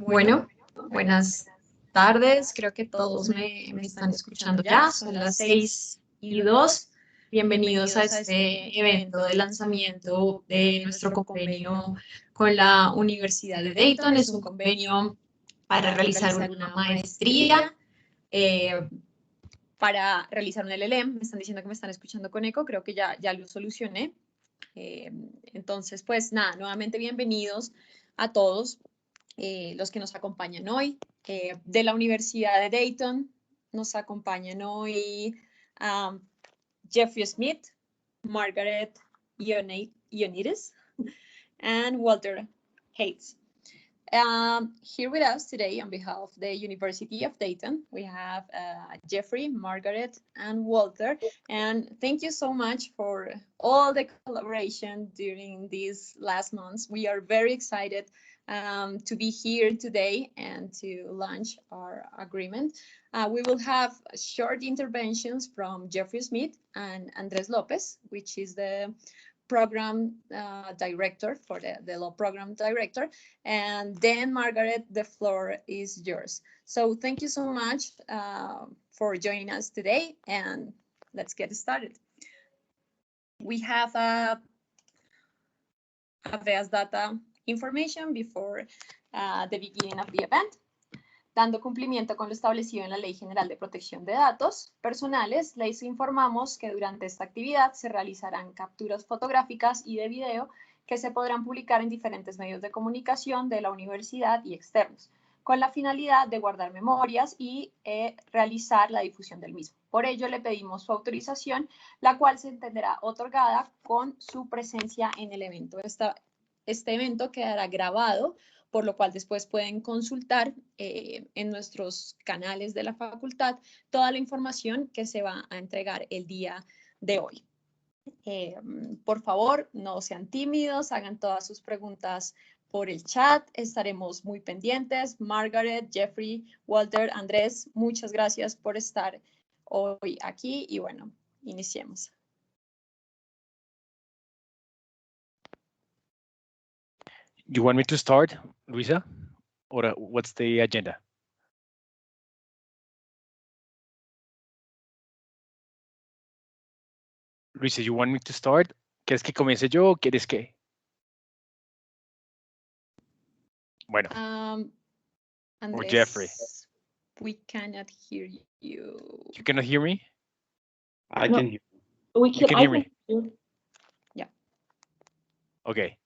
Bueno, buenas tardes. Creo que todos me están escuchando ya. Son las 6:02. Bienvenidos a este evento de lanzamiento de nuestro convenio con la Universidad de Dayton. Es un convenio para realizar una maestría, para realizar un LL.M. Me están diciendo que me están escuchando con eco. Creo que ya lo solucioné. Entonces, pues nada, nuevamente bienvenidos a todos. Los que nos acompañan hoy. De la Universidad de Dayton nos acompañan hoy Jeffrey Smith, Margaret Ayamides, and Walter Hayes. Here with us today on behalf of the University of Dayton, we have Jeffrey, Margaret, and Walter. And thank you so much for all the collaboration during these last months. We are very excited to be here today and to launch our agreement. We will have short interventions from Jeffrey Smith and Andres Lopez, which is the program director for the law program director, and then Margaret, the floor is yours. So thank you so much for joining us today, and let's get started. We have a vast data information before the beginning of the event. Dando cumplimiento con lo establecido en la Ley General de Protección de Datos Personales, les informamos que durante esta actividad se realizarán capturas fotográficas y de video que se podrán publicar en diferentes medios de comunicación de la universidad y externos, con la finalidad de guardar memorias y realizar la difusión del mismo. Por ello, le pedimos su autorización, la cual se entenderá otorgada con su presencia en el evento. Este evento quedará grabado, por lo cual después pueden consultar en nuestros canales de la facultad toda la información que se va a entregar el día de hoy. Por favor, no sean tímidos, hagan todas sus preguntas por el chat, estaremos muy pendientes. Margaret, Jeffrey, Walter, Andrés, muchas gracias por estar hoy aquí y bueno, iniciemos. You want me to start, Luisa? Or what's the agenda? Luisa, you want me to start? ¿Quieres que comience yo o quieres que? Bueno. Andrés, or Jeffrey. We cannot hear you. You cannot hear me? I can hear you. You can hear me? Yeah. Okay.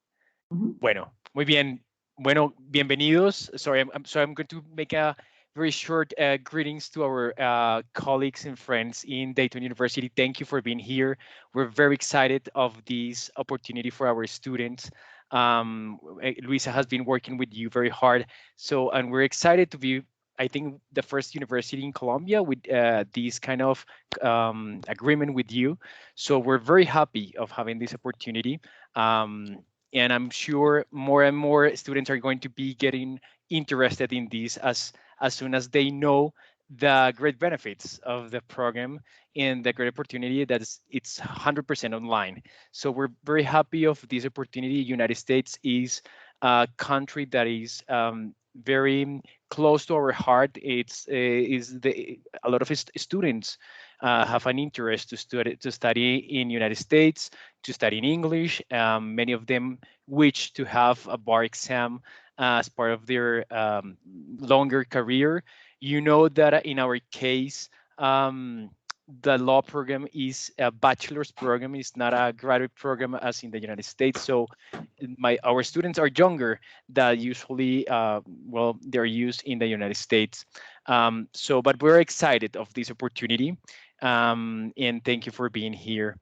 Bueno, muy bien. Bueno, bienvenidos. Sorry, I'm going to make a very short greetings to our colleagues and friends in Dayton University. Thank you for being here. We're very excited of this opportunity for our students. Luisa has been working with you very hard. And we're excited to be, I think, the first university in Colombia with this kind of agreement with you. So we're very happy of having this opportunity. And I'm sure more and more students are going to be getting interested in this as soon as they know the great benefits of the program and the great opportunity that it's 100% online. So we're very happy of this opportunity. United States is a country that is very close to our heart. A lot of students have an interest to study in United States, to study in English. Many of them wish to have a bar exam as part of their longer career. You know that in our case, the law program is a bachelor's program. It's not a graduate program as in the United States. So our students are younger than usually, they're used in the United States. But we're excited of this opportunity. And thank you for being here.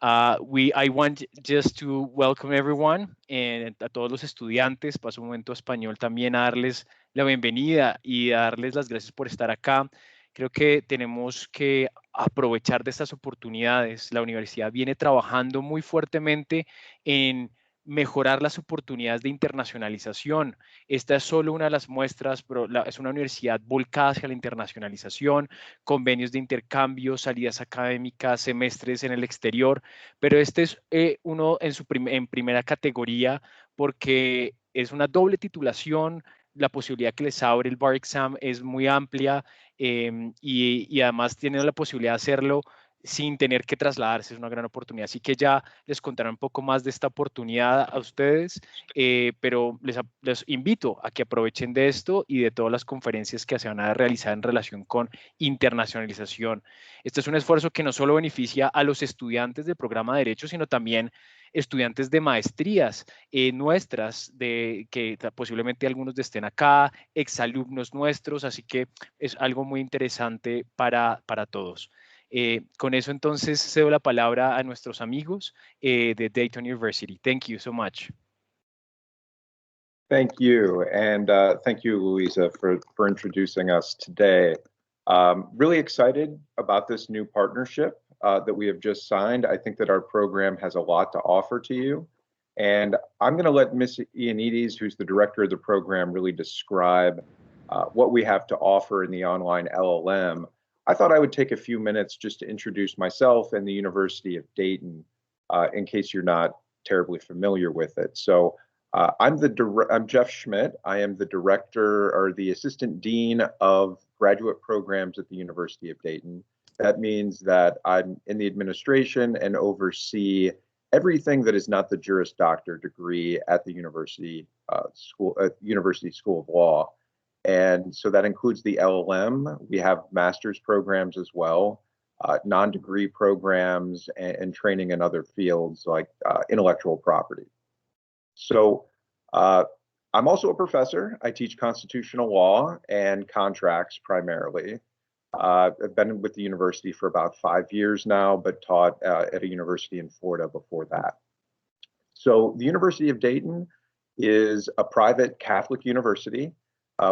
I want just to welcome everyone and a todos los estudiantes. Paso un momento español también a darles la bienvenida y a darles las gracias por estar acá. Creo que tenemos que aprovechar de estas oportunidades. La universidad viene trabajando muy fuertemente en mejorar las oportunidades de internacionalización. Esta es solo una de las muestras, pero es una universidad volcada hacia la internacionalización, convenios de intercambio, salidas académicas, semestres en el exterior, pero este es uno en primera categoría porque es una doble titulación la posibilidad que les abre el bar exam es muy amplia, y además tienen la posibilidad de hacerlo sin tener que trasladarse. Es una gran oportunidad. Así que ya les contaré un poco más de esta oportunidad a ustedes, pero les invito a que aprovechen de esto y de todas las conferencias que se van a realizar en relación con internacionalización. Este es un esfuerzo que no solo beneficia a los estudiantes del programa de Derecho, sino también estudiantes de maestrías nuestras, que posiblemente algunos estén acá, exalumnos nuestros, así que es algo muy interesante para todos. Con eso entonces cedo la palabra a nuestros amigos de Dayton University. Thank you so much. Thank you, and thank you, Luisa, for introducing us today. Really excited about this new partnership that we have just signed. I think that our program has a lot to offer to you. And I'm going to let Ms. Ayamides, who's the director of the program, really describe what we have to offer in the online LL.M. I thought I would take a few minutes just to introduce myself and the University of Dayton, in case you're not terribly familiar with it. So I'm Jeff Schmidt. I am the director or the assistant dean of graduate programs at the University of Dayton. That means that I'm in the administration and oversee everything that is not the Juris Doctor degree at the University School of Law. And so that includes the LL.M. We have master's programs as well, non-degree programs, and training in other fields like intellectual property. So I'm also a professor. I teach constitutional law and contracts primarily. I've been with the university for about 5 years now, but taught at a university in Florida before that. So the University of Dayton is a private Catholic university.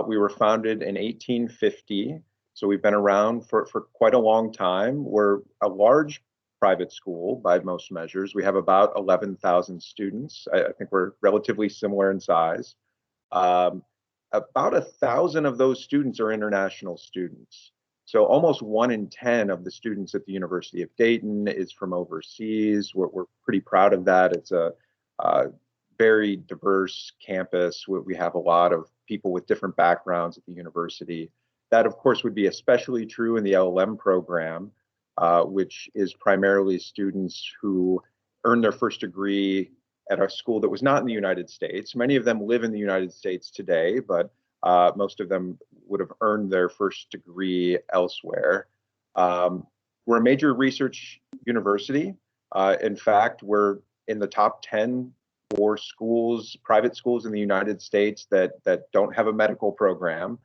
We were founded in 1850, so we've been around for quite a long time. We're a large private school by most measures. We have about 11,000 students. I think we're relatively similar in size. About 1,000 of those students are international students. So almost 1 in 10 of the students at the University of Dayton is from overseas. We're pretty proud of that. It's a very diverse campus. We have a lot of people with different backgrounds at the university. That, of course, would be especially true in the LL.M. program, which is primarily students who earned their first degree at a school that was not in the United States. Many of them live in the United States today, but most of them would have earned their first degree elsewhere. We're a major research university. In fact, we're in the top 10 for schools, private schools in the United States that don't have a medical program.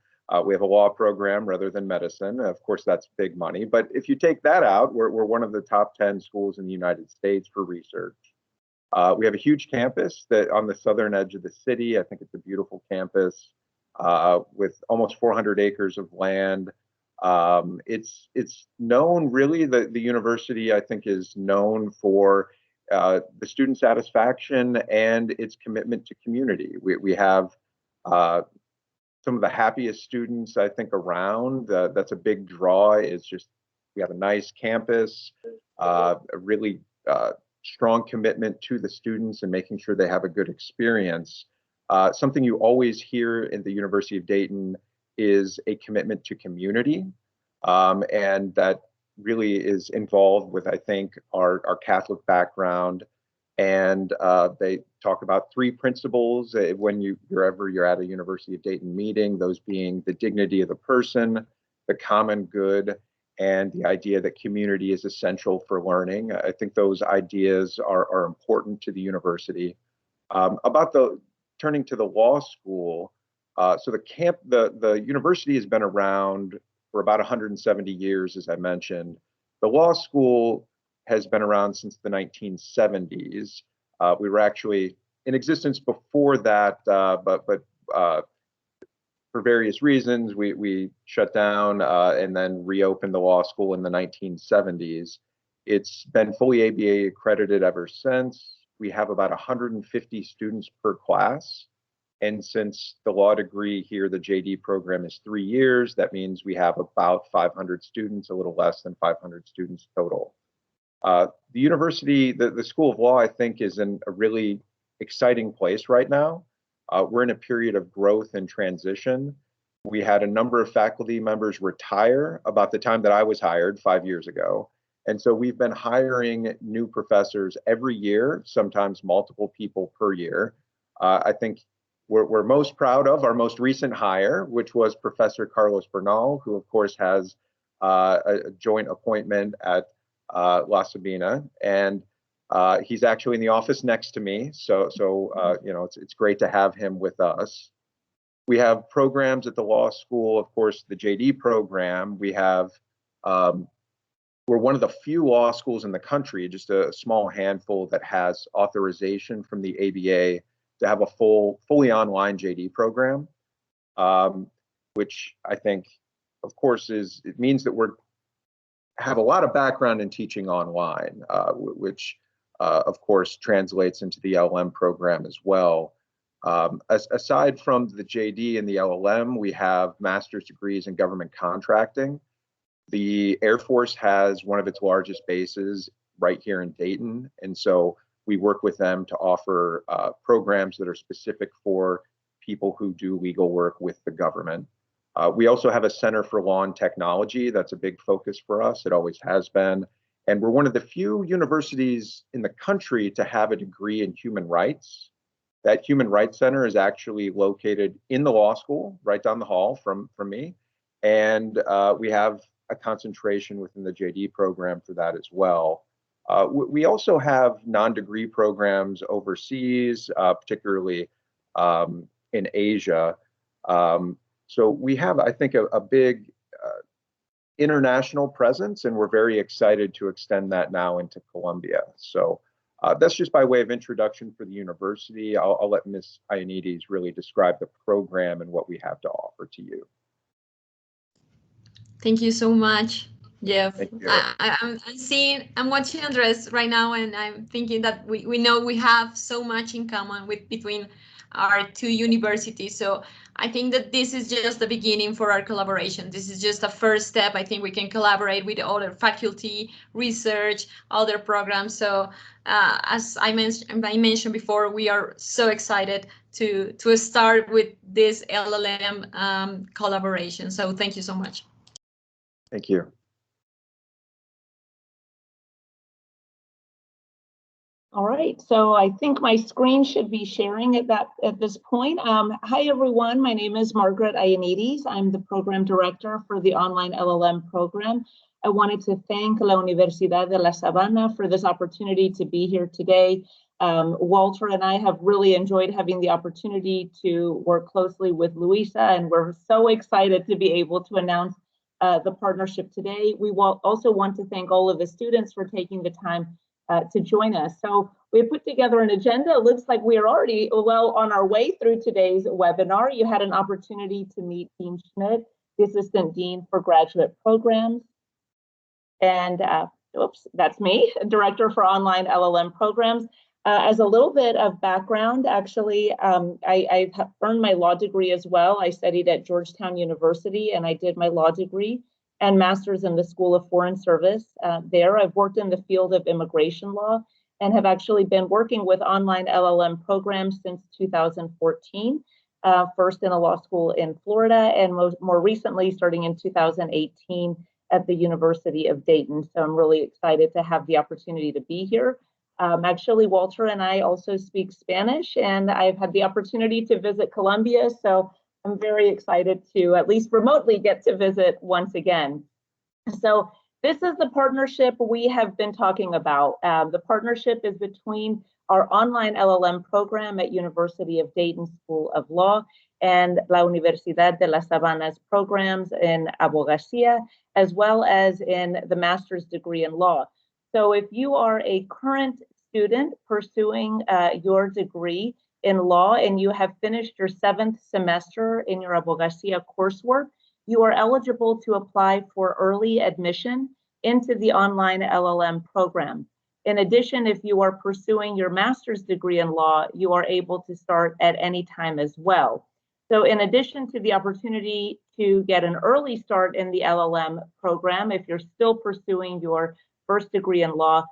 We have a law program rather than medicine. Of course, that's big money. But if you take that out, we're one of the top 10 schools in the United States for research. We have a huge campus that on the southern edge of the city. I think it's a beautiful campus with almost 400 acres of land. It's known, really, the university, I think, is known for the student satisfaction and its commitment to community. We have some of the happiest students, I think, around. That's a big draw. Is just we have a nice campus, a really strong commitment to the students and making sure they have a good experience. Something you always hear in the University of Dayton is a commitment to community, and that really is involved with, I think, our Catholic background. And they talk about 3 principles wherever you're at a University of Dayton meeting, those being the dignity of the person, the common good, and the idea that community is essential for learning. I think those ideas are important to the university. Turning to the law school, so the university has been around for about 170 years, as I mentioned. The law school has been around since the 1970s. We were actually in existence before that, but for various reasons, we shut down and then reopened the law school in the 1970s. It's been fully ABA accredited ever since. We have about 150 students per class. And since the law degree here, the JD program is 3 years, that means we have about 500 students, a little less than 500 students total. The university, the School of Law, I think, is in a really exciting place right now. we're in a period of growth and transition. We had a number of faculty members retire about the time that I was hired 5 years ago. And so we've been hiring new professors every year, sometimes multiple people per year. I think we're most proud of our most recent hire, which was Professor Carlos Bernal, who of course has a joint appointment at La Sabana. And he's actually in the office next to me. So you know, it's great to have him with us. We have programs at the law school, of course, the JD program. We have, we're one of the few law schools in the country, just a small handful, that has authorization from the ABA to have a fully online JD program, which I think, of course, it means that have a lot of background in teaching online, which of course translates into the LL.M program as well. Aside from the JD and the LL.M, we have master's degrees in government contracting. The Air Force has one of its largest bases right here in Dayton, and so we work with them to offer programs that are specific for people who do legal work with the government. We also have a Center for Law and Technology. That's a big focus for us. It always has been. And we're one of the few universities in the country to have a degree in human rights. That Human Rights Center is actually located in the law school, right down the hall from me. And we have a concentration within the JD program for that as well. We also have non-degree programs overseas, particularly in Asia. So we have, I think, a big international presence, and we're very excited to extend that now into Colombia. So that's just by way of introduction for the university. I'll let Ms. Ayamides really describe the program and what we have to offer to you. Thank you so much, Jeff. Thank you. I'm watching Andres right now, and I'm thinking that we know we have so much in common between our two universities. So I think that this is just the beginning for our collaboration. This is just a first step. I think we can collaborate with other faculty, research, other programs. So as I mentioned before, we are so excited to start with this LL.M collaboration. So thank you so much. Thank you. All right, so I think my screen should be sharing at this point. Hi everyone, my name is Margaret Ayamides. I'm the program director for the online LL.M program. I wanted to thank La Universidad de la Sabana for this opportunity to be here today. Walter and I have really enjoyed having the opportunity to work closely with Luisa, and we're so excited to be able to announce the partnership today. We will also want to thank all of the students for taking the time to join us. So we put together an agenda. It looks like we are already well on our way through today's webinar. You had an opportunity to meet Dean Schmidt, the Assistant Dean for Graduate Programs. And oops, that's me, Director for Online LL.M Programs. As a little bit of background, actually, I've earned my law degree as well. I studied at Georgetown University, and I did my law degree and master's in the School of Foreign Service. There, I've worked in the field of immigration law and have actually been working with online LL.M programs since 2014, first in a law school in Florida, and more recently starting in 2018 at the University of Dayton. So I'm really excited to have the opportunity to be here. Actually, Walter and I also speak Spanish, and I've had the opportunity to visit Colombia, so I'm very excited to at least remotely get to visit once again. So this is the partnership we have been talking about. The partnership is between our online LL.M program at University of Dayton School of Law and La Universidad de la Sabana's programs in Abogacía, as well as in the master's degree in law. So if you are a current student pursuing your degree in law and you have finished your 7th semester in your Abogacía coursework, you are eligible to apply for early admission into the online LL.M program. In addition, if you are pursuing your master's degree in law, you are able to start at any time as well. So in addition to the opportunity to get an early start in the LL.M program, if you're still pursuing your first degree in law,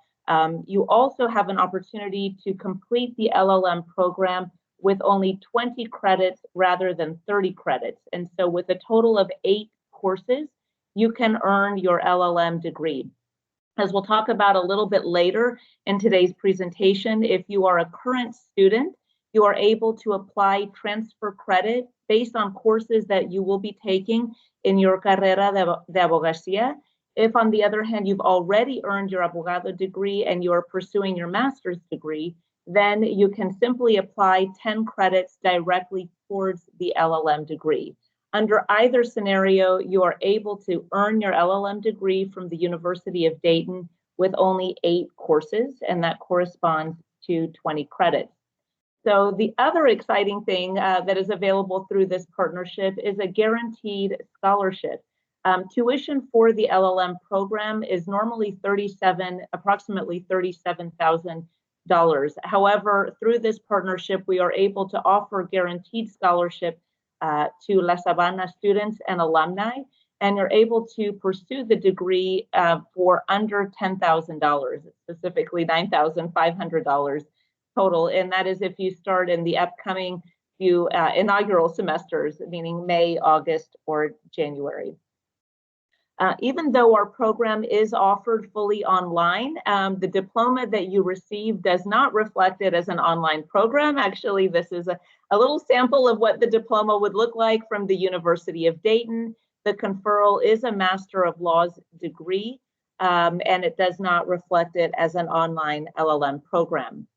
you also have an opportunity to complete the LL.M program with only 20 credits rather than 30 credits. And so with a total of 8 courses, you can earn your LLM degree. As we'll talk about a little bit later in today's presentation, if you are a current student, you are able to apply transfer credit based on courses that you will be taking in your carrera de abogacía. If, on the other hand, you've already earned your abogado degree and you're pursuing your master's degree, then you can simply apply 10 credits directly towards the LLM degree. Under either scenario, you are able to earn your LLM degree from the University of Dayton with only 8 courses, and that corresponds to 20 credits. So the other exciting thing that is available through this partnership is a guaranteed scholarship. Tuition for the LLM program is normally approximately $37,000. However, through this partnership, we are able to offer guaranteed scholarship to La Sabana students and alumni, and you're able to pursue the degree for under $10,000, specifically $9,500 total, and that is if you start in the upcoming few inaugural semesters, meaning May, August, or January. Even though our program is offered fully online, the diploma that you receive does not reflect it as an online program. Actually, this is a little sample of what the diploma would look like from the University of Dayton. The conferral is a Master of Laws degree, and it does not reflect it as an online LLM program.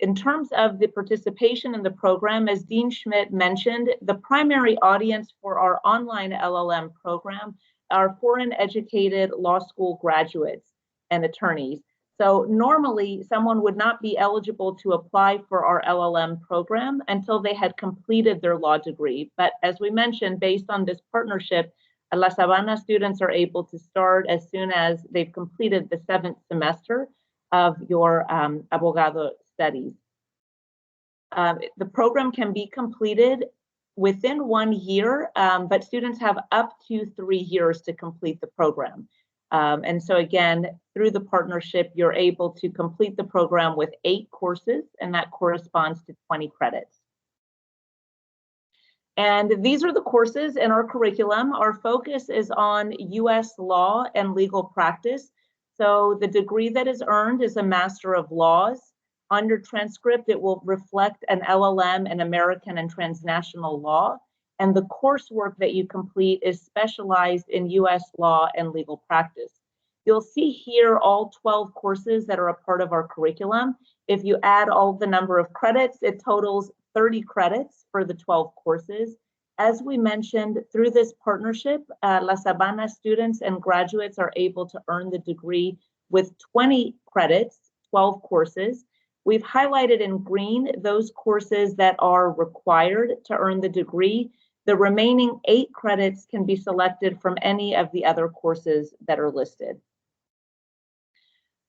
In terms of the participation in the program, as Dean Schmidt mentioned, the primary audience for our online LLM program are foreign educated law school graduates and attorneys. So normally someone would not be eligible to apply for our LLM program until they had completed their law degree. But as we mentioned, based on this partnership, La Sabana students are able to start as soon as they've completed the 7th semester of your abogado studies. The program can be completed within 1 year, but students have up to 3 years to complete the program. And so again, through the partnership, you're able to complete the program with 8 courses, and that corresponds to 20 credits. And these are the courses in our curriculum. Our focus is on US law and legal practice. So the degree that is earned is a Master of Laws. On your transcript, it will reflect an LLM in American and transnational law. And the coursework that you complete is specialized in US law and legal practice. You'll see here all 12 courses that are a part of our curriculum. If you add all the number of credits, it totals 30 credits for the 12 courses. As we mentioned, through this partnership, La Sabana students and graduates are able to earn the degree with 20 credits, 12 courses. We've highlighted in green those courses that are required to earn the degree. The remaining 8 credits can be selected from any of the other courses that are listed.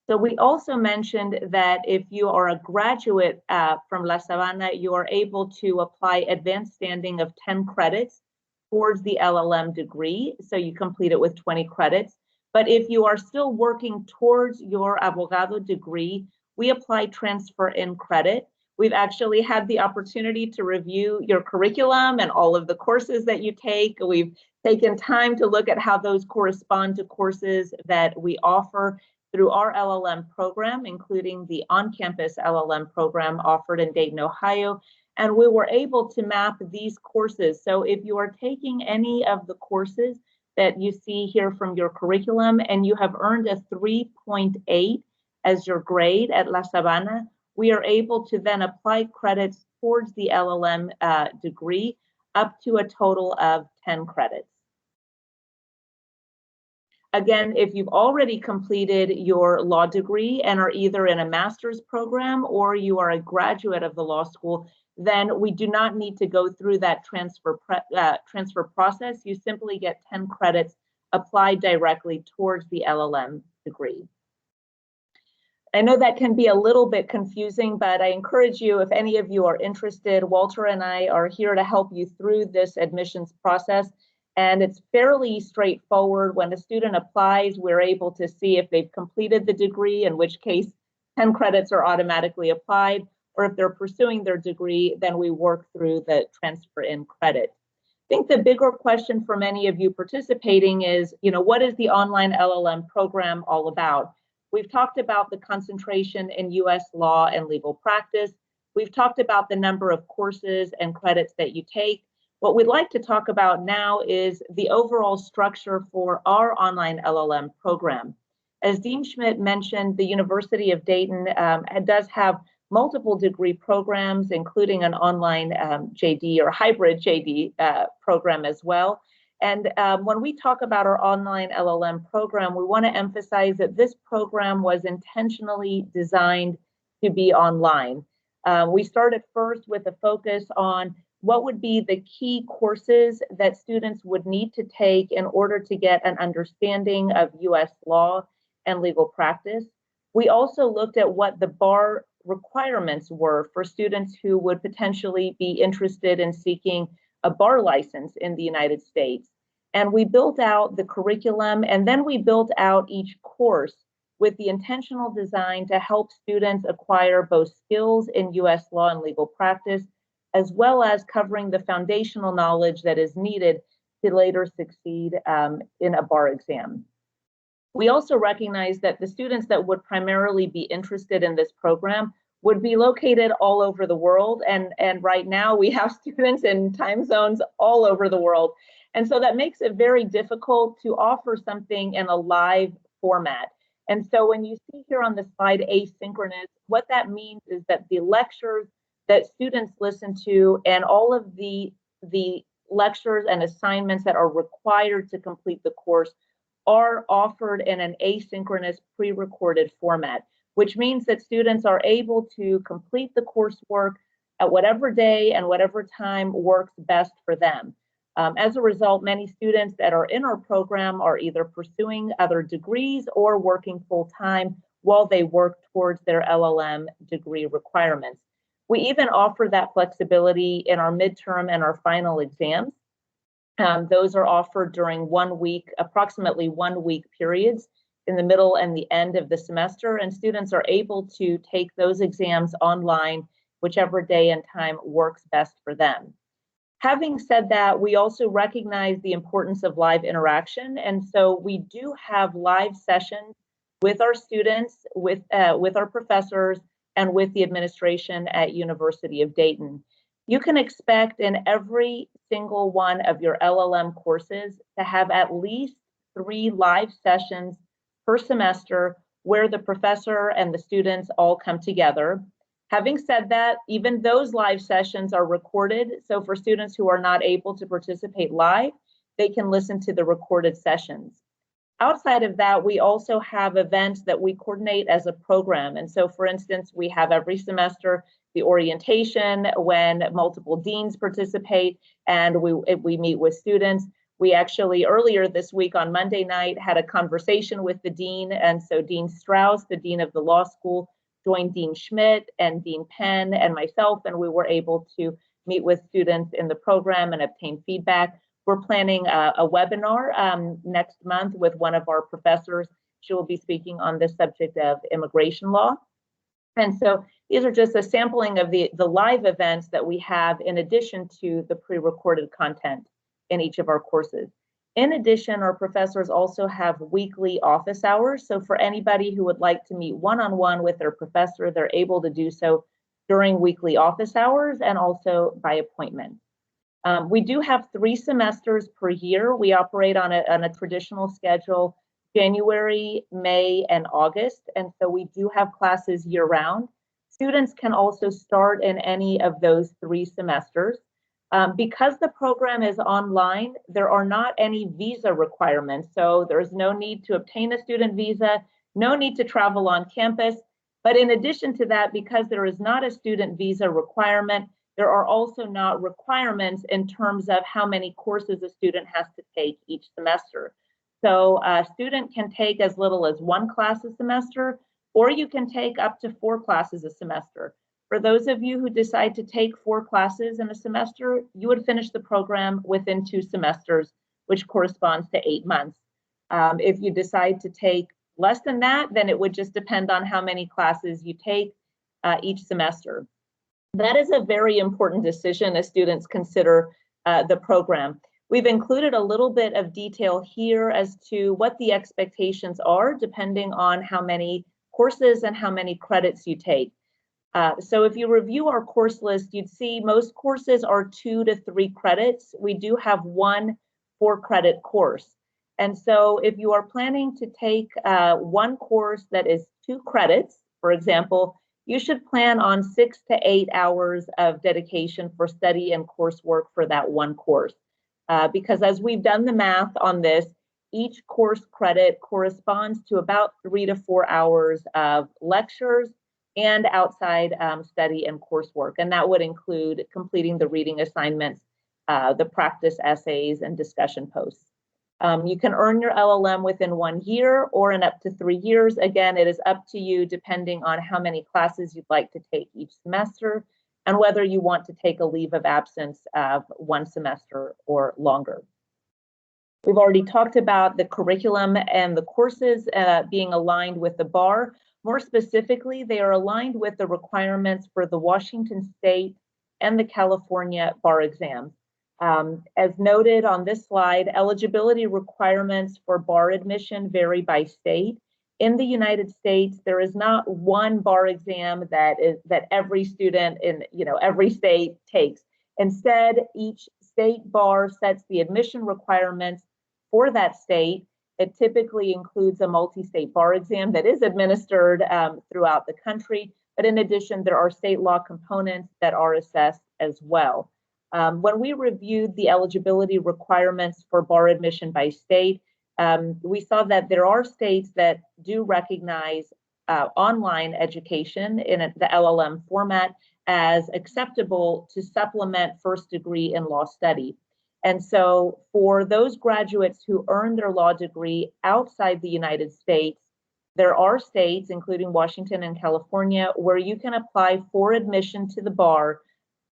So we also mentioned that if you are a graduate from La Sabana, you are able to apply advanced standing of 10 credits towards the LLM degree. So you complete it with 20 credits. But if you are still working towards your abogado degree, we apply transfer in credit. We've actually had the opportunity to review your curriculum and all of the courses that you take. We've taken time to look at how those correspond to courses that we offer through our LLM program, including the on-campus LLM program offered in Dayton, Ohio. And we were able to map these courses. So if you are taking any of the courses that you see here from your curriculum and you have earned a 3.8 as your grade at La Sabana, we are able to then apply credits towards the LLM degree up to a total of 10 credits. Again, if you've already completed your law degree and are either in a master's program or you are a graduate of the law school, then we do not need to go through that transfer process. You simply get 10 credits applied directly towards the LLM degree. I know that can be a little bit confusing, but I encourage you, if any of you are interested, Walter and I are here to help you through this admissions process. And it's fairly straightforward. When a student applies, we're able to see if they've completed the degree, in which case 10 credits are automatically applied, or if they're pursuing their degree, then we work through the transfer in credit. I think the bigger question for many of you participating is, what is the online LLM program all about? We've talked about the concentration in US law and legal practice. We've talked about the number of courses and credits that you take. What we'd like to talk about now is the overall structure for our online LLM program. As Dean Schmidt mentioned, the University of Dayton does have multiple degree programs, including an online JD or hybrid JD program as well. And when we talk about our online LLM program, we want to emphasize that this program was intentionally designed to be online. We started first with a focus on what would be the key courses that students would need to take in order to get an understanding of US law and legal practice. We also looked at what the bar requirements were for students who would potentially be interested in seeking a bar license in the United States. And we built out the curriculum, and then we built out each course with the intentional design to help students acquire both skills in US law and legal practice, as well as covering the foundational knowledge that is needed to later succeed in a bar exam. We also recognize that the students that would primarily be interested in this program would be located all over the world. And right now we have students in time zones all over the world. And so that makes it very difficult to offer something in a live format. And so when you see here on the slide asynchronous, what that means is that the lectures that students listen to and all of the lectures and assignments that are required to complete the course are offered in an asynchronous pre-recorded format, which means that students are able to complete the coursework at whatever day and whatever time works best for them. As a result, many students that are in our program are either pursuing other degrees or working full-time while they work towards their LLM degree requirements. We even offer that flexibility in our midterm and our final exams. Those are offered during approximately 1 week periods in the middle and the end of the semester, and students are able to take those exams online, whichever day and time works best for them. Having said that, we also recognize the importance of live interaction, and so we do have live sessions with our students, with our professors, and with the administration at University of Dayton. You can expect in every single one of your LLM courses to have at least 3 live sessions per semester where the professor and the students all come together. Having said that, even those live sessions are recorded. So for students who are not able to participate live, they can listen to the recorded sessions. Outside of that, we also have events that we coordinate as a program. And so for instance, we have every semester the orientation when multiple deans participate and we meet with students. We actually earlier this week on Monday night had a conversation with the dean. And so Dean Strauss, the dean of the law school, joined Dean Schmidt and Dean Penn and myself, and we were able to meet with students in the program and obtain feedback. We're planning a webinar next month with one of our professors. She will be speaking on the subject of immigration law. And so these are just a sampling of the live events that we have in addition to the pre-recorded content in each of our courses. In addition, our professors also have weekly office hours. So for anybody who would like to meet one-on-one with their professor, they're able to do so during weekly office hours and also by appointment. We do have 3 semesters per year. We operate on a traditional schedule, January, May, and August. And so we do have classes year-round. Students can also start in any of those 3 semesters. Because the program is online, there are not any visa requirements. So there's no need to obtain a student visa, no need to travel on campus. But in addition to that, because there is not a student visa requirement, there are also not requirements in terms of how many courses a student has to take each semester. So a student can take as little as 1 class a semester, or you can take up to 4 classes a semester. For those of you who decide to take 4 classes in a semester, you would finish the program within 2 semesters, which corresponds to 8 months. If you decide to take less than that, then it would just depend on how many classes you take each semester. That is a very important decision as students consider the program. We've included a little bit of detail here as to what the expectations are depending on how many courses and how many credits you take. So if you review our course list, you'd see most courses are 2 to 3 credits. We do have one 4-credit course. And so if you are planning to take one course that is 2 credits, for example, you should plan on 6 to 8 hours of dedication for study and coursework for that one course. Because as we've done the math on this, each course credit corresponds to about 3 to 4 hours of lectures and outside study and coursework. And that would include completing the reading assignments, the practice essays, and discussion posts. You can earn your LLM within 1 year or in up to 3 years. Again, it is up to you depending on how many classes you'd like to take each semester and whether you want to take a leave of absence of 1 semester or longer. We've already talked about the curriculum and the courses being aligned with the bar. More specifically, they are aligned with the requirements for the Washington State and the California bar exams. As noted on this slide, eligibility requirements for bar admission vary by state. In the United States, there is not one bar exam that every student in every state takes. Instead, each state bar sets the admission requirements for that state. It typically includes a multi-state bar exam that is administered throughout the country. But in addition, there are state law components that are assessed as well. When we reviewed the eligibility requirements for bar admission by state, we saw that there are states that do recognize online education in the LLM format as acceptable to supplement first degree in law study. And so for those graduates who earn their law degree outside the United States, there are states, including Washington and California, where you can apply for admission to the bar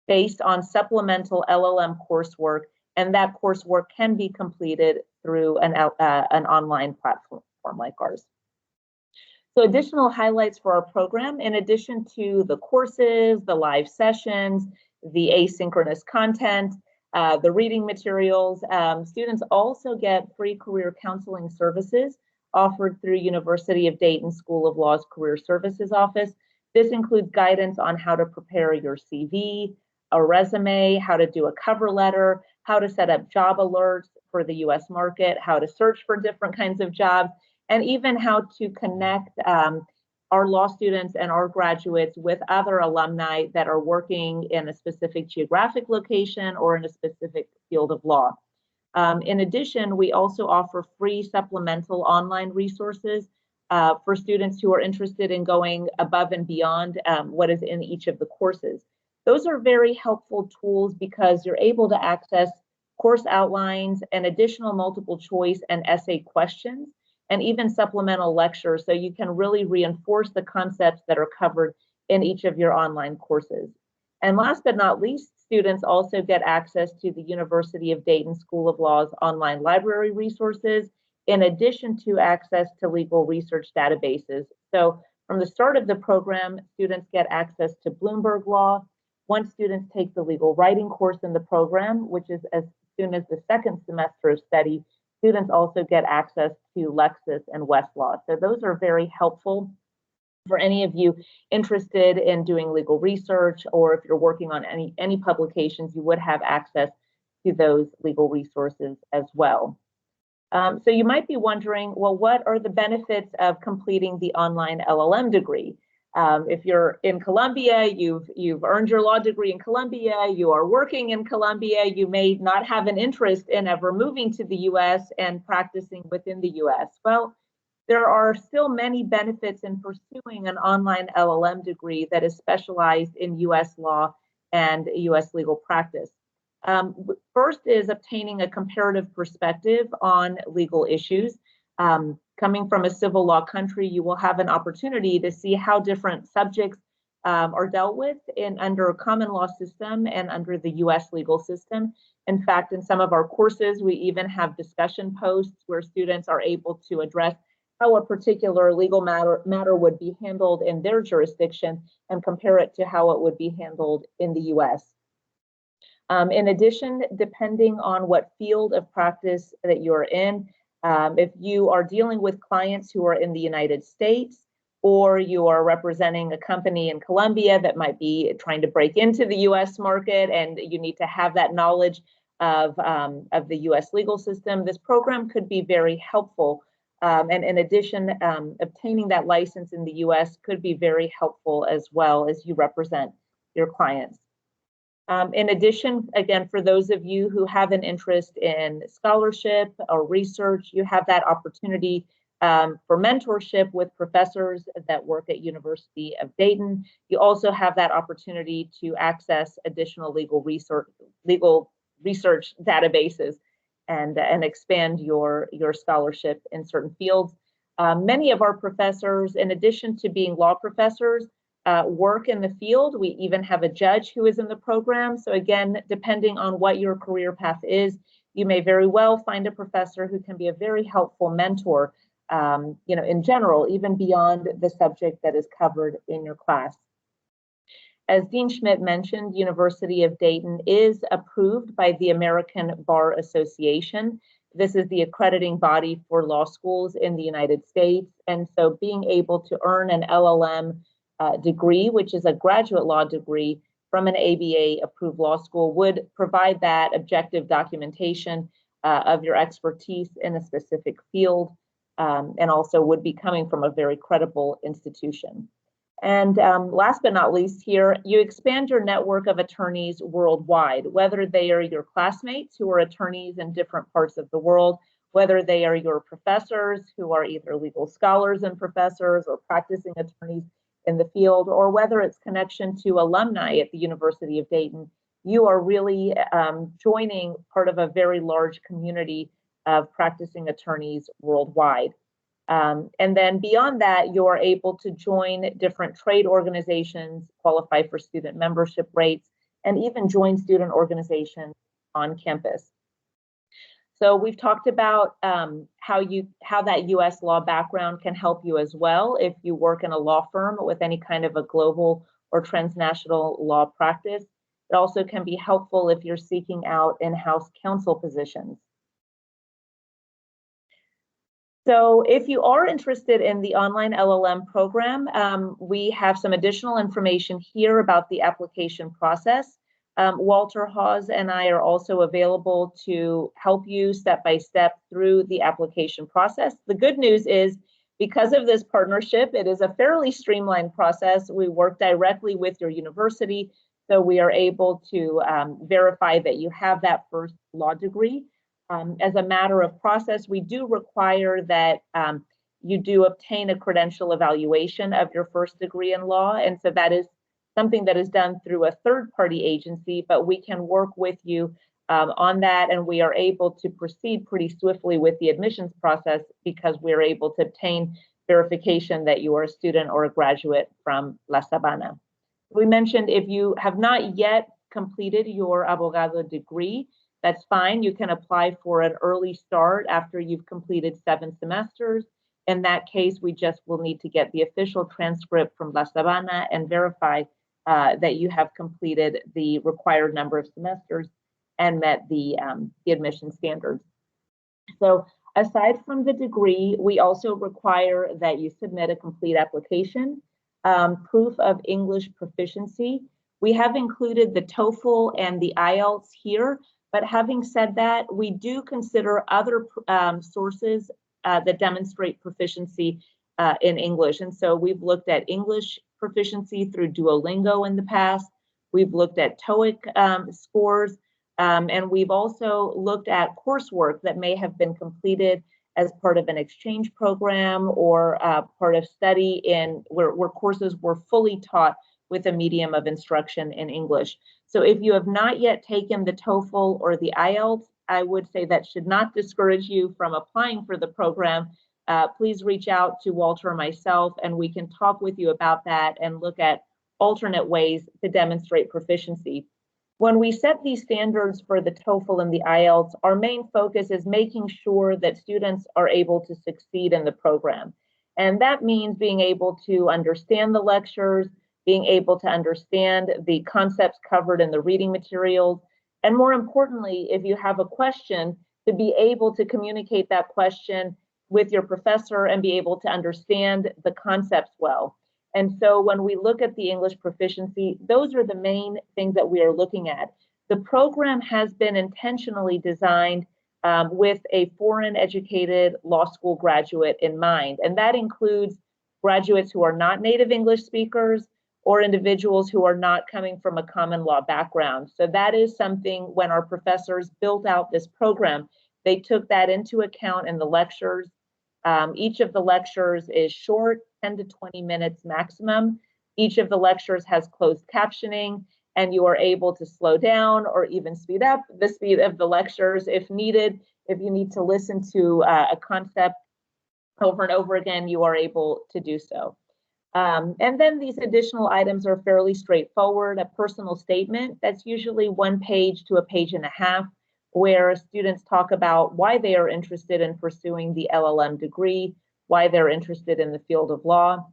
based on supplemental LLM coursework, and that coursework can be completed through an online platform like ours. So additional highlights for our program, in addition to the courses, the live sessions, the asynchronous content, the reading materials, students also get free career counseling services offered through University of Dayton School of Law's Career Services Office. This includes guidance on how to prepare your CV, a resume, how to do a cover letter, how to set up job alerts for the US market, how to search for different kinds of jobs, and even how to connect our law students and our graduates with other alumni that are working in a specific geographic location or in a specific field of law. In addition, we also offer free supplemental online resources for students who are interested in going above and beyond what is in each of the courses. Those are very helpful tools because you're able to access course outlines and additional multiple choice and essay questions, and even supplemental lectures, so you can really reinforce the concepts that are covered in each of your online courses. And last but not least, students also get access to the University of Dayton School of Law's online library resources, in addition to access to legal research databases. So from the start of the program, students get access to Bloomberg Law. Once students take the legal writing course in the program, which is as soon as the second semester of study, students also get access to Lexis and Westlaw. So those are very helpful for any of you interested in doing legal research, or if you're working on any publications, you would have access to those legal resources as well. So you might be wondering, well, what are the benefits of completing the online LLM degree? If you're in Columbia, you've earned your law degree in Columbia, you are working in Columbia, you may not have an interest in ever moving to the US and practicing within the US. Well, there are still many benefits in pursuing an online LLM degree that is specialized in US law and US legal practice. First is obtaining a comparative perspective on legal issues. Coming from a civil law country, you will have an opportunity to see how different subjects are dealt with under a common law system and under the US legal system. In fact, in some of our courses, we even have discussion posts where students are able to address how a particular legal matter would be handled in their jurisdiction and compare it to how it would be handled in the US. In addition, depending on what field of practice that you're in, if you are dealing with clients who are in the United States, or you are representing a company in Colombia that might be trying to break into the US market and you need to have that knowledge of the US legal system, this program could be very helpful. And in addition, obtaining that license in the US could be very helpful as well as you represent your clients. In addition, again, for those of you who have an interest in scholarship or research, you have that opportunity for mentorship with professors that work at University of Dayton. You also have that opportunity to access additional legal research databases and expand your scholarship in certain fields. Many of our professors, in addition to being law professors, work in the field. We even have a judge who is in the program. So again, depending on what your career path is, you may very well find a professor who can be a very helpful mentor, in general, even beyond the subject that is covered in your class. As Dean Schmidt mentioned, University of Dayton is approved by the American Bar Association. This is the accrediting body for law schools in the United States. And so being able to earn an LL.M. Degree, which is a graduate law degree from an ABA approved law school, would provide that objective documentation of your expertise in a specific field, and also would be coming from a very credible institution. And last but not least here, you expand your network of attorneys worldwide, whether they are your classmates who are attorneys in different parts of the world, whether they are your professors who are either legal scholars and professors or practicing attorneys in the field, or whether it's connection to alumni at the University of Dayton. You are really joining part of a very large community of practicing attorneys worldwide. And then beyond that, you're able to join different trade organizations, qualify for student membership rates, and even join student organizations on campus. So we've talked about how that US law background can help you as well if you work in a law firm with any kind of a global or transnational law practice. It also can be helpful if you're seeking out in-house counsel positions. So if you are interested in the online LL.M. program, we have some additional information here about the application process. Walter Hawes and I are also available to help you step by step through the application process. The good news is, because of this partnership, it is a fairly streamlined process. We work directly with your university, so we are able to verify that you have that first law degree. As a matter of process, we do require that you do obtain a credential evaluation of your first degree in law, and so that is something that is done through a third-party agency, but we can work with you on that, and we are able to proceed pretty swiftly with the admissions process because we're able to obtain verification that you are a student or a graduate from La Sabana. We mentioned if you have not yet completed your abogado degree, that's fine. You can apply for an early start after you've completed 7 semesters. In that case, we just will need to get the official transcript from La Sabana and verify that you have completed the required number of semesters and met the admission standards. So aside from the degree, we also require that you submit a complete application, proof of English proficiency. We have included the TOEFL and the IELTS here, but having said that, we do consider other sources that demonstrate proficiency in English. And so we've looked at English proficiency through Duolingo in the past. We've looked at TOEIC scores, and we've also looked at coursework that may have been completed as part of an exchange program or part of study where courses were fully taught with a medium of instruction in English. So if you have not yet taken the TOEFL or the IELTS, I would say that should not discourage you from applying for the program. Please reach out to Walter or myself, and we can talk with you about that and look at alternate ways to demonstrate proficiency. When we set these standards for the TOEFL and the IELTS, our main focus is making sure that students are able to succeed in the program. And that means being able to understand the lectures, being able to understand the concepts covered in the reading materials, and more importantly, if you have a question, to be able to communicate that question with your professor and be able to understand the concepts well. And so when we look at the English proficiency, those are the main things that we are looking at. The program has been intentionally designed with a foreign educated law school graduate in mind. And that includes graduates who are not native English speakers or individuals who are not coming from a common law background. So that is something when our professors built out this program, they took that into account in the lectures. Each of the lectures is short, 10 to 20 minutes maximum. Each of the lectures has closed captioning, and you are able to slow down or even speed up the speed of the lectures if needed. If you need to listen to a concept over and over again, you are able to do so. And then these additional items are fairly straightforward. A personal statement, that's usually 1 page to 1.5 pages, where students talk about why they are interested in pursuing the LL.M degree, why they're interested in the field of law,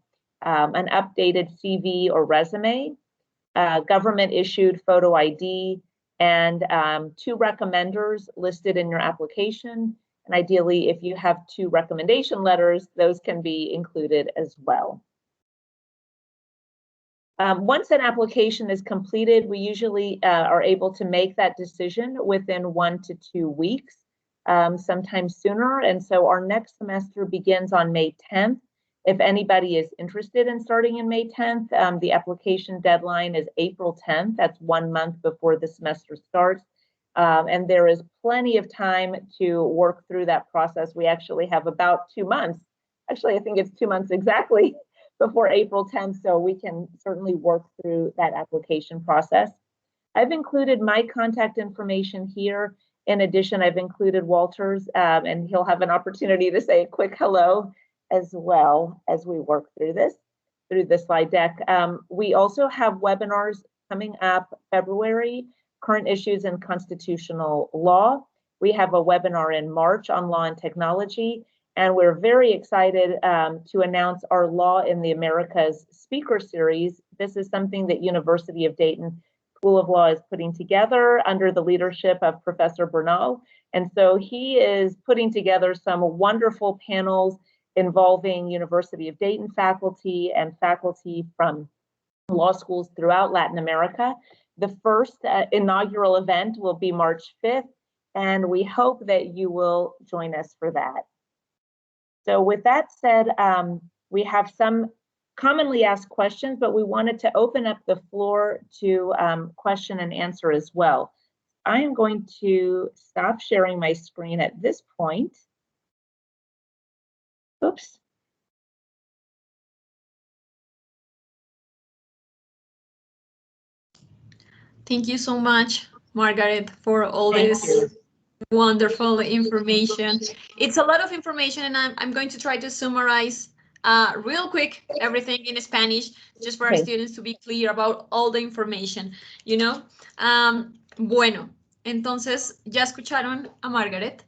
an updated CV or resume, government issued photo ID, and 2 recommenders listed in your application. And ideally, if you have 2 recommendation letters, those can be included as well. Once an application is completed, we usually are able to make that decision within 1 to 2 weeks, sometimes sooner. And so our next semester begins on May 10th. If anybody is interested in starting in May 10th, the application deadline is April 10th. That's 1 month before the semester starts. And there is plenty of time to work through that process. We actually have about 2 months. Actually, I think it's 2 months exactly before April 10th, so we can certainly work through that application process. I've included my contact information here. In addition, I've included Walter's, and he'll have an opportunity to say a quick hello as well as we work through the slide deck. We also have webinars coming up February, current issues in constitutional law. We have a webinar in March on law and technology. And we're very excited to announce our Law in the Americas speaker series. This is something that University of Dayton School of Law is putting together under the leadership of Professor Bernal. And so he is putting together some wonderful panels involving University of Dayton faculty and faculty from law schools throughout Latin America. The first inaugural event will be March 5th, and we hope that you will join us for that. So with that said, we have some commonly asked questions, but we wanted to open up the floor to question and answer as well. I am going to stop sharing my screen at this point. Oops. Thank you so much, Margaret, for all this wonderful information. It's a lot of information, and I'm going to try to summarize real quick everything in Spanish, just for our students to be clear about all the information, you know. Bueno, entonces ya escucharon a Margaret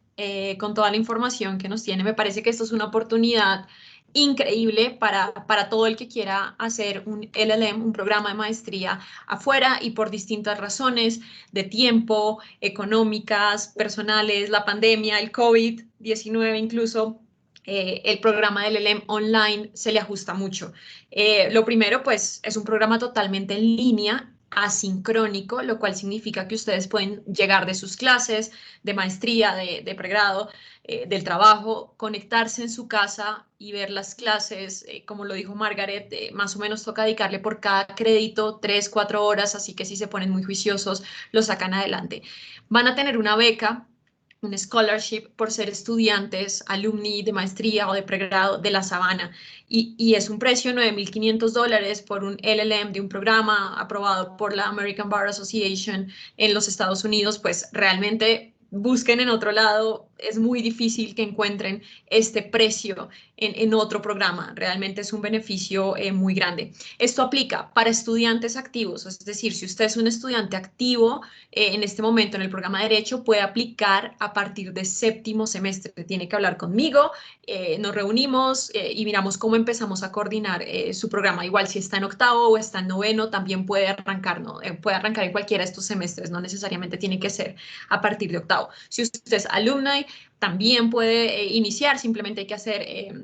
con toda la información que nos tiene. Me parece que esto es una oportunidad increíble para todo el que quiera hacer un LL.M, un programa de maestría afuera y por distintas razones de tiempo, económicas, personales, la pandemia, el COVID-19 incluso. El programa del LL.M online se le ajusta mucho. Lo primero, pues, es un programa totalmente en línea, asincrónico, lo cual significa que ustedes pueden llegar de sus clases, de maestría, de pregrado, del trabajo, conectarse en su casa y ver las clases. Como lo dijo Margaret, más o menos toca dedicarle por cada crédito 3, 4 horas, así que si se ponen muy juiciosos, lo sacan adelante. Van a tener una beca, un scholarship por ser estudiantes, alumni de maestría o de pregrado de la Sabana, y es un precio de $9,500 por un LL.M de un programa aprobado por la American Bar Association en los Estados Unidos. Pues realmente busquen en otro lado, es muy difícil que encuentren este precio en otro programa. Realmente es un beneficio muy grande. Esto aplica para estudiantes activos, es decir, si usted es un estudiante activo en este momento en el programa de Derecho, puede aplicar a partir de séptimo semestre. Tiene que hablar conmigo, nos reunimos y miramos cómo empezamos a coordinar su programa. Igual si está en octavo o está en noveno, también puede arrancar, ¿no? Puede arrancar en cualquiera de estos semestres, no necesariamente tiene que ser a partir de octavo. Si usted es alumni, también puede iniciar, simplemente hay que hacer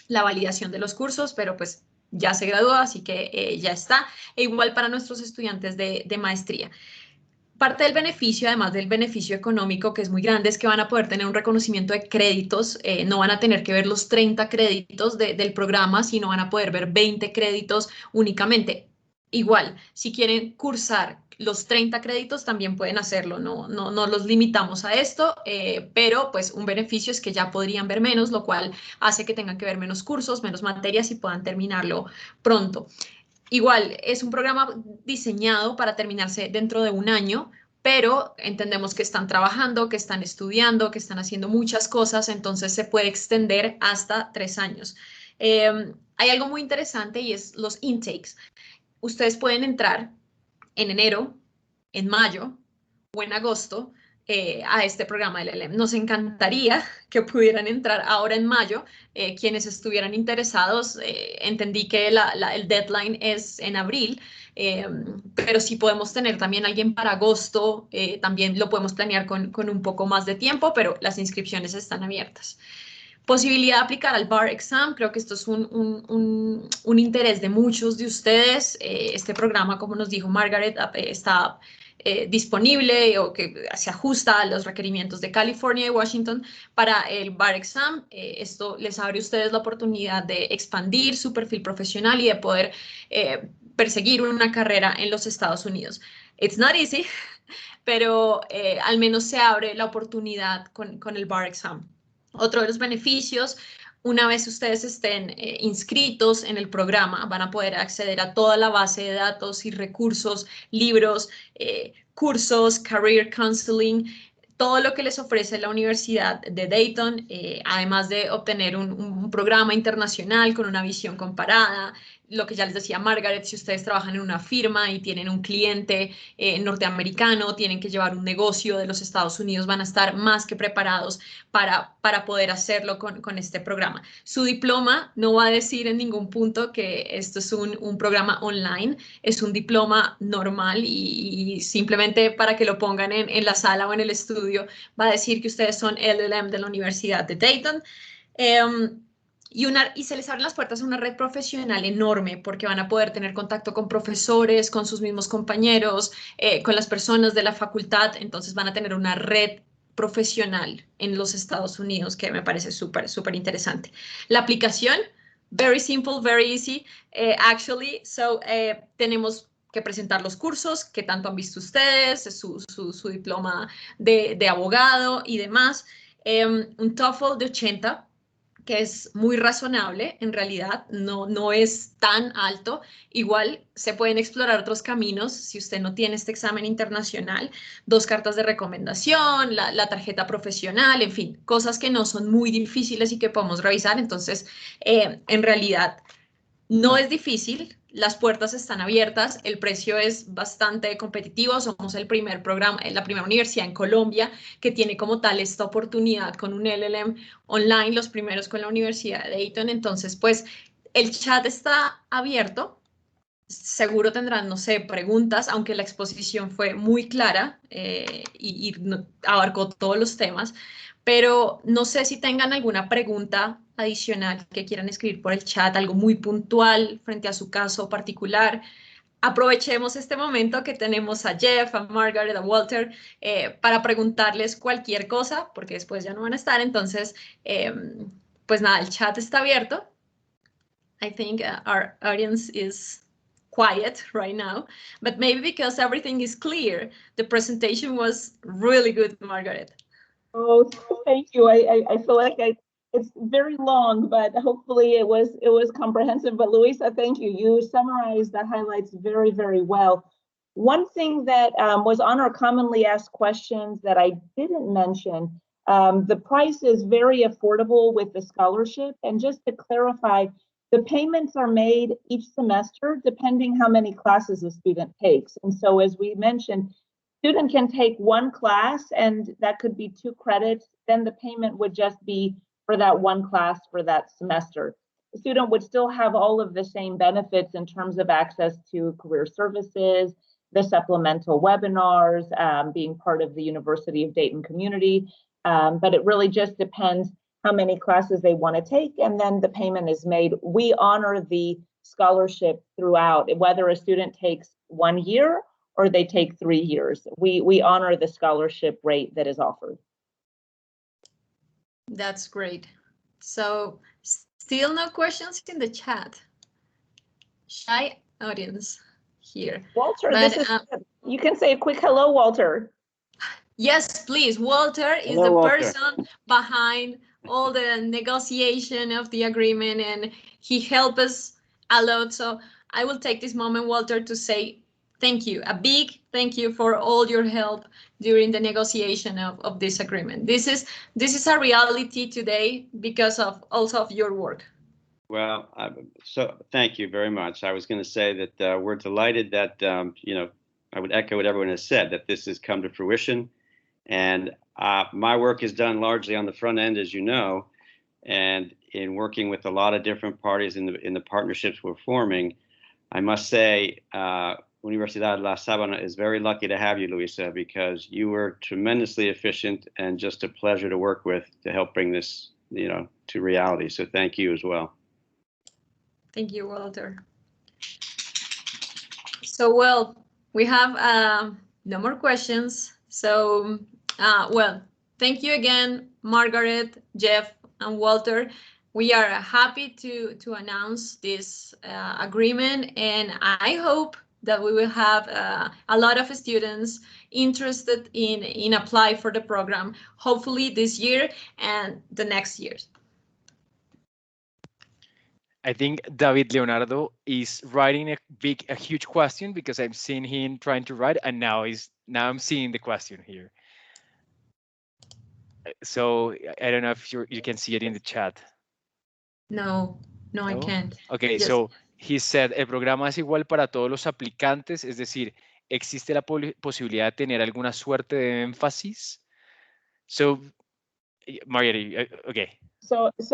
la validación de los cursos, pero pues ya se graduó, así que ya está. E igual para nuestros estudiantes de maestría. Parte del beneficio, además del beneficio económico, que es muy grande, es que van a poder tener un reconocimiento de créditos, no van a tener que ver los 30 créditos del programa, sino van a poder ver 20 créditos únicamente. Igual, si quieren cursar los 30 créditos, también pueden hacerlo, no los limitamos a esto, pero pues un beneficio es que ya podrían ver menos, lo cual hace que tengan que ver menos cursos, menos materias y puedan terminarlo pronto. Igual, es un programa diseñado para terminarse dentro de un año, pero entendemos que están trabajando, que están estudiando, que están haciendo muchas cosas, entonces se puede extender hasta 3 años. Hay algo muy interesante y es los intakes. Ustedes pueden entrar en enero, en mayo o en agosto a este programa del LL.M. Nos encantaría que pudieran entrar ahora en mayo. Quienes estuvieran interesados, entendí que el deadline es en abril, pero si podemos tener también alguien para agosto, también lo podemos planear con un poco más de tiempo, pero las inscripciones están abiertas. Posibilidad de aplicar al bar exam, creo que esto es un interés de muchos de ustedes. Este programa, como nos dijo Margaret, está disponible o que se ajusta a los requerimientos de California y Washington para el bar exam. Esto les abre a ustedes la oportunidad de expandir su perfil profesional y de poder perseguir una carrera en los Estados Unidos. It's not easy, pero al menos se abre la oportunidad con el bar exam. Otro de los beneficios, una vez ustedes estén inscritos en el programa, van a poder acceder a toda la base de datos y recursos, libros, cursos, career counseling, todo lo que les ofrece la Universidad de Dayton, además de obtener un programa internacional con una visión comparada. Lo que ya les decía Margaret, si ustedes trabajan en una firma y tienen un cliente norteamericano, tienen que llevar un negocio de los Estados Unidos, van a estar más que preparados para poder hacerlo con este programa. Su diploma no va a decir en ningún punto que esto es un programa online, es un diploma normal y simplemente para que lo pongan en la sala o en el estudio, va a decir que ustedes son LL.M de la Universidad de Dayton. Y se les abren las puertas a una red profesional enorme porque van a poder tener contacto con profesores, con sus mismos compañeros, con las personas de la facultad, entonces van a tener una red profesional en los Estados Unidos que me parece súper, súper interesante. La aplicación, very simple, very easy, actually, tenemos que presentar los cursos que tanto han visto ustedes, su diploma de abogado y demás, un TOEFL de 80, que es muy razonable, en realidad no es tan alto. Igual se pueden explorar otros caminos si usted no tiene este examen internacional, 2 cartas de recomendación, la tarjeta profesional, en fin, cosas que no son muy difíciles y que podemos revisar. Entonces, en realidad, no es difícil, las puertas están abiertas, el precio es bastante competitivo, somos el primer programa, la primera universidad en Colombia que tiene como tal esta oportunidad con un LL.M online, los primeros con la Universidad de Dayton, entonces pues el chat está abierto, seguro tendrán, no sé, preguntas, aunque la exposición fue muy clara y abarcó todos los temas, pero no sé si tengan alguna pregunta adicional que quieran escribir por el chat, algo muy puntual frente a su caso particular. Aprovechemos este momento que tenemos a Jeff, a Margaret, a Walter, para preguntarles cualquier cosa, porque después ya no van a estar. Entonces, pues nada, el chat está abierto. I think our audience is quiet right now, but maybe because everything is clear, the presentation was really good, Margaret. Oh, thank you. I feel like it's very long, but hopefully it was comprehensive. But Luisa, thank you. You summarized the highlights very, very well. One thing that was on our commonly asked questions that I didn't mention, the price is very affordable with the scholarship. And just to clarify, the payments are made each semester depending how many classes a student takes. And so as we mentioned, student can take one class and that could be 2 credits. Then the payment would just be for that one class for that semester. The student would still have all of the same benefits in terms of access to career services, the supplemental webinars, being part of the University of Dayton community. But it really just depends how many classes they want to take, and then the payment is made. We honor the scholarship throughout, whether a student takes 1 year or they take 3 years. We honor the scholarship rate that is offered. That's great. So still no questions in the chat. Shy audience here. Walter, But, this is you can say a quick hello, Walter. Yes, please. Walter is Hello, the Walter. person behind all the negotiation of the agreement, and he helped us a lot. So I will take this moment, Walter, to say thank you, a big thank you for all your help during the negotiation of this agreement. This is a reality today because of also of your work. Well, so thank you very much. I was going to say that we're delighted that, I would echo what everyone has said, that this has come to fruition. And my work is done largely on the front end, as you know, and in working with a lot of different parties in the partnerships we're forming. I must say, Universidad La Sabana is very lucky to have you, Luisa, because you were tremendously efficient and just a pleasure to work with to help bring this, to reality. So thank you as well. Thank you, Walter. So, well, we have no more questions. So, well, thank you again, Margaret, Jeff, and Walter. We are happy to announce this agreement, and I hope that we will have a lot of students interested in apply for the program, hopefully this year and the next years. I think David Leonardo is writing a huge question because I've seen him trying to write, and now I'm seeing the question here. So I don't know if you can see it in the chat. No, I can't. Okay, Yes. so he said, el programa es igual para todos los aplicantes, es decir, ¿existe la posibilidad de tener alguna suerte de énfasis? So, Margaret, okay. So that's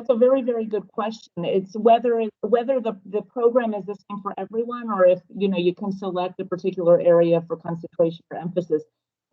a very, very good question. It's whether the program is the same for everyone, or if you can select a particular area for concentration or emphasis.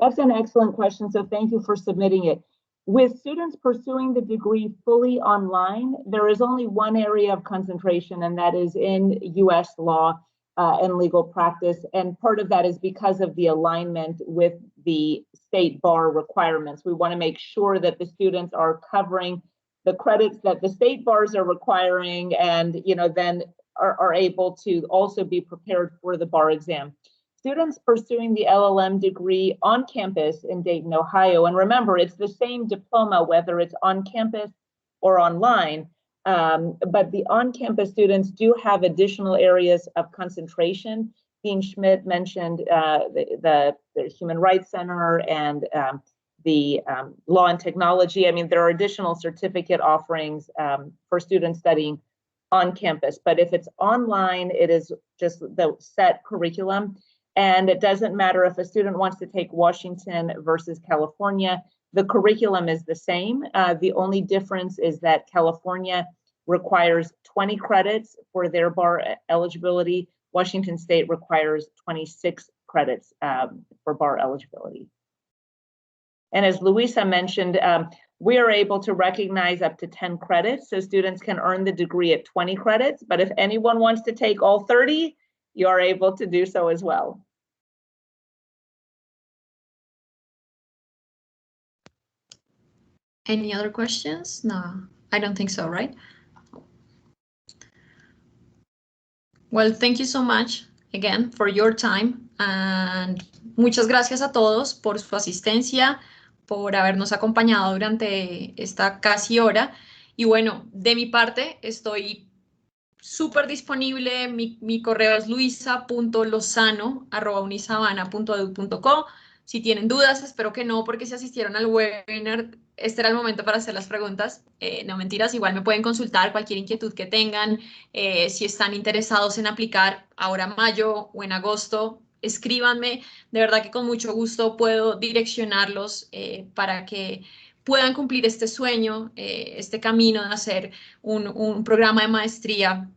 That's an excellent question. So thank you for submitting it. With students pursuing the degree fully online, there is only one area of concentration, and that is in U.S. law and legal practice. And part of that is because of the alignment with the state bar requirements. We want to make sure that the students are covering the credits that the state bars are requiring, and then are able to also be prepared for the bar exam. Students pursuing the LL.M degree on campus in Dayton, Ohio, and remember, it's the same diploma whether it's on campus or online, but the on-campus students do have additional areas of concentration. Dean Schmidt mentioned the Human Rights Center and the Law and Technology. I mean, there are additional certificate offerings for students studying on campus, but if it's online, it is just the set curriculum. And it doesn't matter if a student wants to take Washington versus California, the curriculum is the same. The only difference is that California requires 20 credits for their bar eligibility. Washington State requires 26 credits for bar eligibility. And as Luisa mentioned, we are able to recognize up to 10 credits, so students can earn the degree at 20 credits. But if anyone wants to take all 30, you are able to do so as well. Any other questions? No, I don't think so, right? Well, thank you so much again for your time, and muchas gracias a todos por su asistencia, por habernos acompañado durante esta casi hora. Y bueno, de mi parte estoy súper disponible. Mi correo es luisa.lozano@unisabana.edu.co. Si tienen dudas, espero que no, porque si asistieron al webinar, este era el momento para hacer las preguntas. No mentiras, igual me pueden consultar cualquier inquietud que tengan. Si están interesados en aplicar ahora en mayo o en agosto, escríbanme. De verdad que con mucho gusto puedo direccionarlos para que puedan cumplir este sueño, este camino de hacer un programa de maestría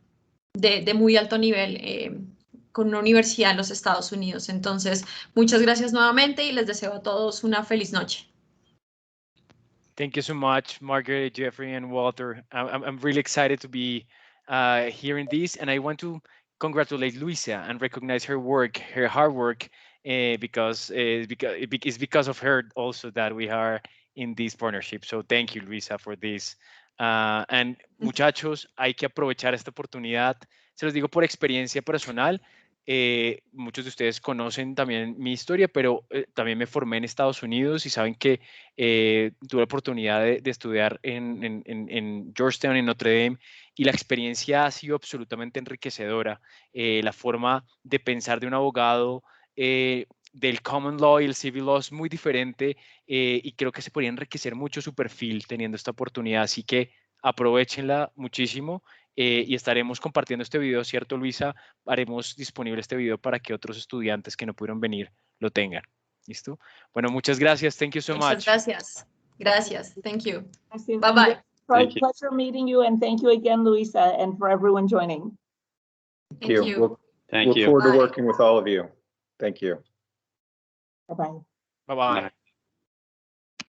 de muy alto nivel con una universidad en los Estados Unidos. Entonces, muchas gracias nuevamente y les deseo a todos una feliz noche. Thank you so much, Margaret, Jeffrey, and Walter. I'm really excited to be hearing this, and I want to congratulate Luisa and recognize her work, her hard work, because it's because of her also that we are in this partnership. So thank you, Luisa, for this. And muchachos, hay que aprovechar esta oportunidad. Se los digo por experiencia personal. Muchos de ustedes conocen también mi historia, pero también me formé en Estados Unidos y saben que tuve la oportunidad de estudiar en Georgetown, en Notre Dame, y la experiencia ha sido absolutamente enriquecedora. La forma de pensar de un abogado del common law y el civil law es muy diferente y creo que se podría enriquecer mucho su perfil teniendo esta oportunidad, así que aprovechenla muchísimo. Y estaremos compartiendo este video, ¿cierto, Luisa? Haremos disponible este video para que otros estudiantes que no pudieron venir lo tengan. ¿Listo? Bueno, muchas gracias. Thank you so much. Muchas gracias. Gracias. Thank you. Bye Bye-bye. Pleasure meeting you, and thank you again, Luisa, and for everyone joining. Thank you. Look Thank you. forward to Bye. working with all of you. Thank you. Bye-bye. Bye-bye. Bye.